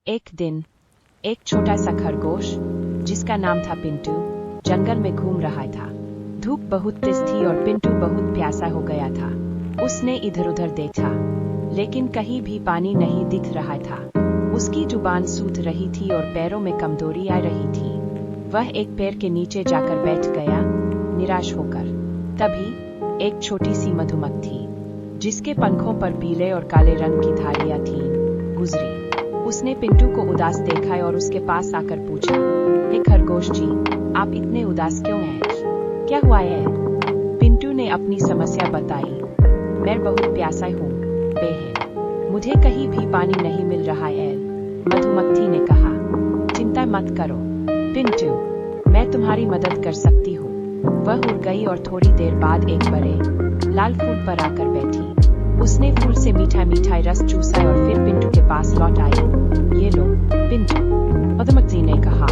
एक दिन एक छोटा सा खरगोश जिसका नाम था पिंटू जंगल में घूम रहा था। धूप बहुत तेज थी और पिंटू बहुत प्यासा हो गया था। उसने इधर उधर देखा लेकिन कहीं भी पानी नहीं दिख रहा था। उसकी जुबान सूख रही थी और पैरों में कमजोरी आ रही थी। वह एक पेड़ के नीचे जाकर बैठ गया निराश होकर। तभी एक छोटी सी मधुमक्खी जिसके पंखों पर पीले और काले रंग की धारियां थीं गुजरी। उसने पिंटू को उदास देखा और उसके पास आकर पूछा, हे खरगोश जी, आप इतने उदास क्यों हैं? क्या हुआ है? पिंटू ने अपनी समस्या बताई। मैं बहुत प्यासा हूँ बेहद, मुझे कहीं भी पानी नहीं मिल रहा है। मधुमक्खी ने कहा, चिंता मत करो पिंटू, मैं तुम्हारी मदद कर सकती हूँ। वह उड़ गई और थोड़ी देर बाद एक बड़े लाल फूल पर आकर बैठी। उसने फूल से मीठा मीठा रस चूसा और फिर पिंटू के पास लौट आई। ये लो पिंटू, मधुमक्खी ने कहा।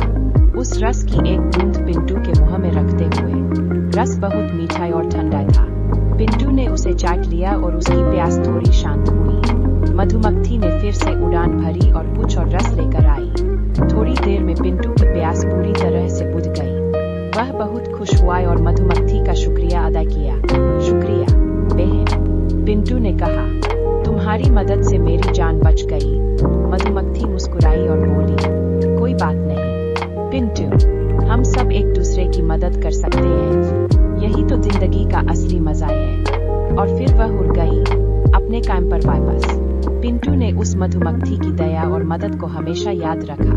उस रस की एक बूंद पिंटू के मुंह में रखते हुए, रस बहुत मीठा और ठंडा था। पिंटू ने उसे चाट लिया और उसकी प्यास थोड़ी शांत हुई। मधुमक्खी ने फिर से उड़ान भरी और कुछ और रस लेकर आई। थोड़ी देर में पिंटू की प्यास पूरी तरह से बुझ गई। वह बहुत खुश हुआ और मधुमक्खी का शुक्रिया अदा किया। शुक्रिया बहन, पिंटू ने कहा, तुम्हारी मदद से मेरी जान बच गई। मधुमक्खी मुस्कुराई और बोली, कोई बात नहीं पिंटू, हम सब एक दूसरे की मदद कर सकते हैं, यही तो जिंदगी का असली मजा है। और फिर वह उड़ गई अपने काम पर वापस। पिंटू ने उस मधुमक्खी की दया और मदद को हमेशा याद रखा।